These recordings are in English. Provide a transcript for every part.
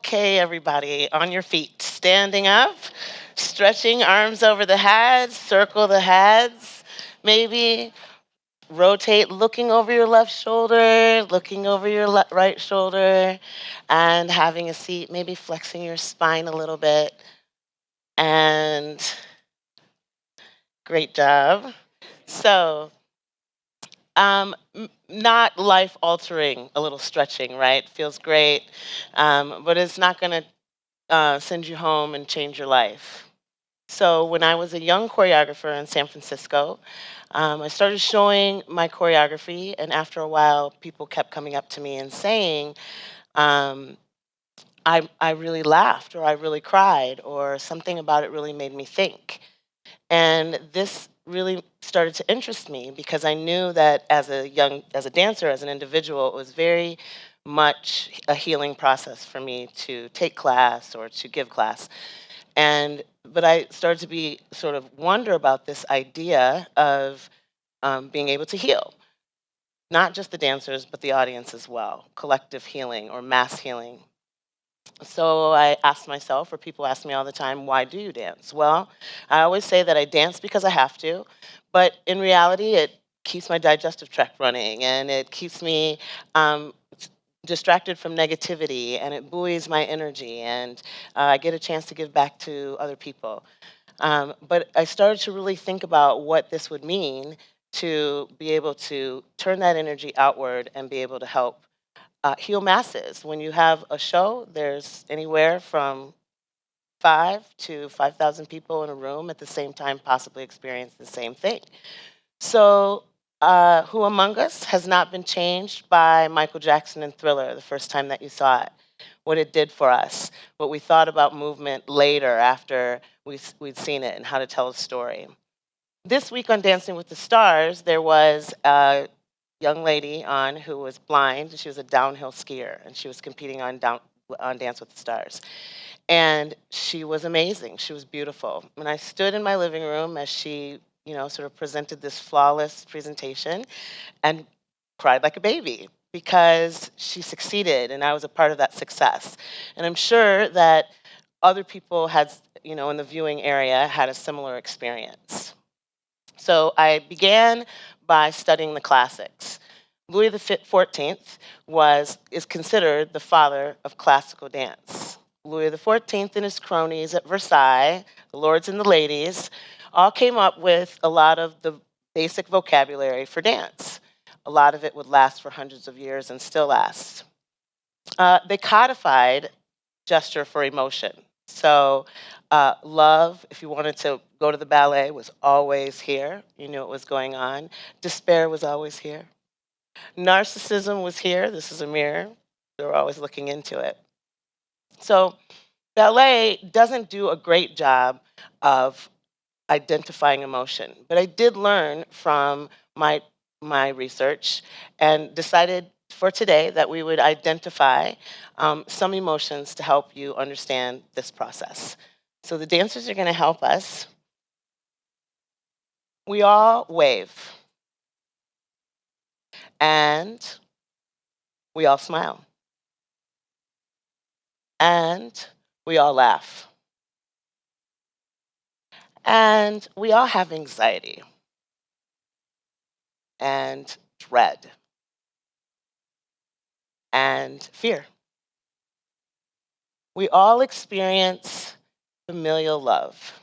Okay, everybody, on your feet, standing up, stretching arms over the heads, circle the heads, maybe rotate, looking over your left shoulder, looking over your right shoulder, and having a seat, maybe flexing your spine a little bit. And great job. So, not life altering, a little stretching, right? Feels great, but it's not going to send you home and change your life. So when I was a young choreographer in San Francisco, I started showing my choreography, and after a while, people kept coming up to me and saying, um, I really laughed, or I really cried, or something about it really made me think. And this really started to interest me because I knew that as a dancer, as an individual, it was very much a healing process for me to take class or to give class. But I started to be sort of wonder about this idea of being able to heal, not just the dancers, but the audience as well, collective healing or mass healing. So I asked myself, or people ask me all the time, why do you dance? Well, I always say that I dance because I have to, but in reality, it keeps my digestive tract running and it keeps me distracted from negativity, and it buoys my energy, and I get a chance to give back to other people. But I started to really think about what this would mean to be able to turn that energy outward and be able to help heal masses. When you have a show, there's anywhere from 5,000 to 5,000 people in a room at the same time possibly experience the same thing. So, who among us has not been changed by Michael Jackson and Thriller the first time that you saw it? What it did for us, what we thought about movement later after we'd seen it, and how to tell a story. This week on Dancing with the Stars, there was a young lady on who was blind. She was a downhill skier, and she was competing on Dance with the Stars. And she was amazing. She was beautiful. And I stood in my living room as she, sort of presented this flawless presentation and cried like a baby because she succeeded and I was a part of that success. And I'm sure that other people had, in the viewing area had a similar experience. So I began by studying the classics. Louis the XIV is considered the father of classical dance. Louis XIV and his cronies at Versailles, the lords and the ladies, all came up with a lot of the basic vocabulary for dance. A lot of it would last for hundreds of years and still lasts. They codified gesture for emotion. So, love, if you wanted to go to the ballet, was always here. You knew what was going on. Despair was always here. Narcissism was here. This is a mirror. They were always looking into it. So, ballet doesn't do a great job of identifying emotion, but I did learn from my research and decided for today that we would identify some emotions to help you understand this process. So the dancers are going to help us. We all wave and we all smile and we all laugh and we all have anxiety and dread and fear. We all experience familial love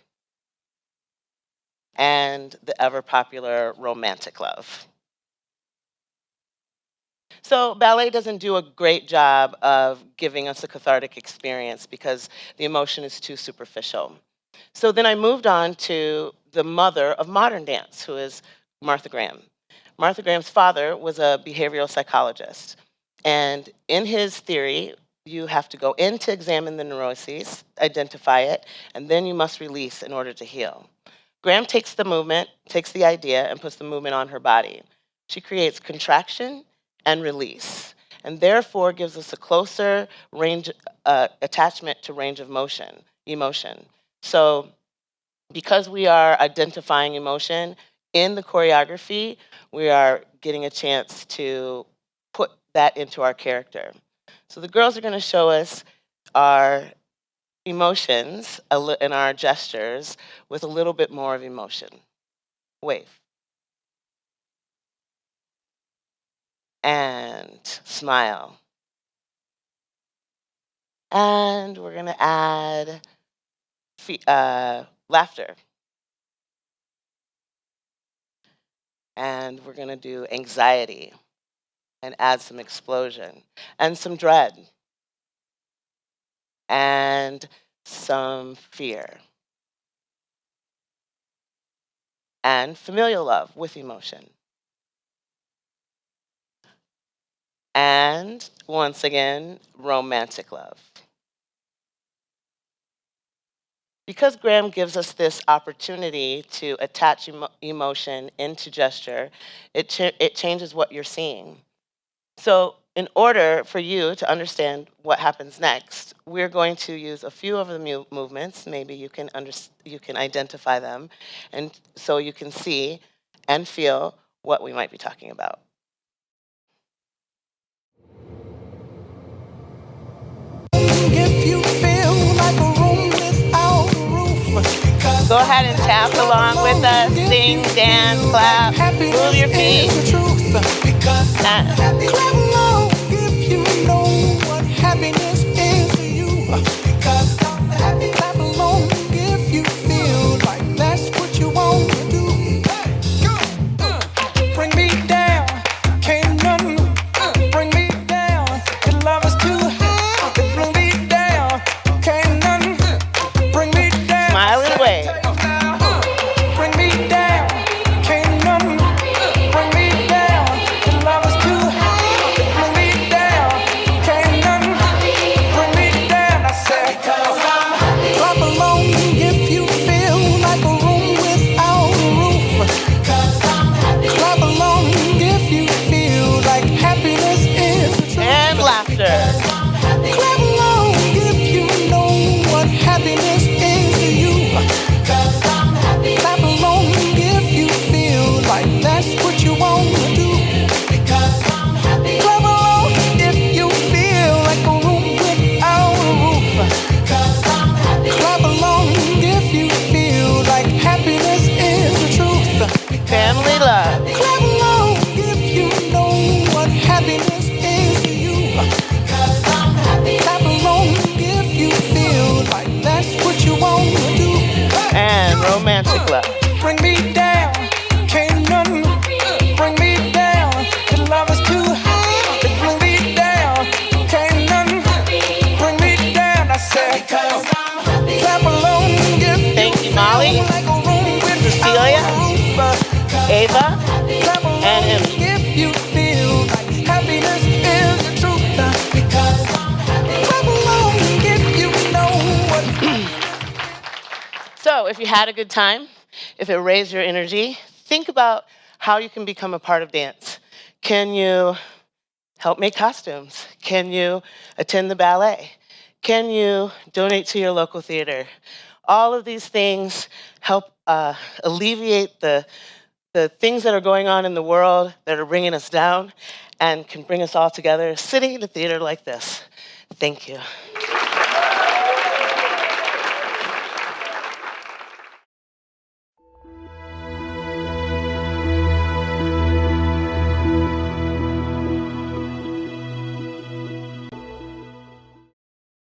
and the ever popular romantic love. So, ballet doesn't do a great job of giving us a cathartic experience because the emotion is too superficial. So, then I moved on to the mother of modern dance, who is Martha Graham. Martha Graham's father was a behavioral psychologist. And in his theory, you have to go in to examine the neuroses, identify it, and then you must release in order to heal. Graham takes the movement, takes the idea, and puts the movement on her body. She creates contraction and release, and therefore gives us a closer range attachment to range of emotion. So, because we are identifying emotion in the choreography, we are getting a chance to put that into our character. So the girls are going to show us our emotions and our gestures with a little bit more of emotion. Wave. And smile. And we're going to add laughter. And we're going to do anxiety and add some explosion and some dread and some fear and familial love with emotion. And once again, romantic love. Because Graham gives us this opportunity to attach emotion into gesture, it changes what you're seeing. So in order for you to understand what happens next, we're going to use a few of the movements. Maybe you can identify them, and so you can see and feel what we might be talking about. If you feel like a room without a roof, go ahead and tap along with us, sing, dance, clap, move your feet. Clap along if you know what happiness is to you. Clap along if you feel like that's what you want to do. Bring me down, can't nothing bring me down. Your love is too high, bring me down, can't nothing bring me down. Smile and wave. Bring me down, can't nothing bring me down. Your love is too high, bring me down, can't nothing bring me down. I said, clap along if you feel like a room without a roof. Clap along if you feel like happiness is the truth. And laughter. Clap along if you know what happiness is to you. Clap along if you feel like that's what you want to do. Clap along if you feel like a room without a roof. Clap along if you feel like happiness is the truth. Family love. Clap along if you know what happiness is to you. Clap along if you feel like that's what you want to do. And romantic love. Bring me down, can't nothing bring me down. Your love is too high, bring me down, can't nothing bring me down. I said, clap along if thank you, Molly, Cecilia, Ava, and Emmy. If you feel like happiness is the truth, clap along if you know what. So, if you had a good time, if it raised your energy, think about how you can become a part of dance. Can you help make costumes? Can you attend the ballet? Can you donate to your local theater? All of these things help alleviate the things that are going on in the world that are bringing us down and can bring us all together sitting in a theater like this. Thank you.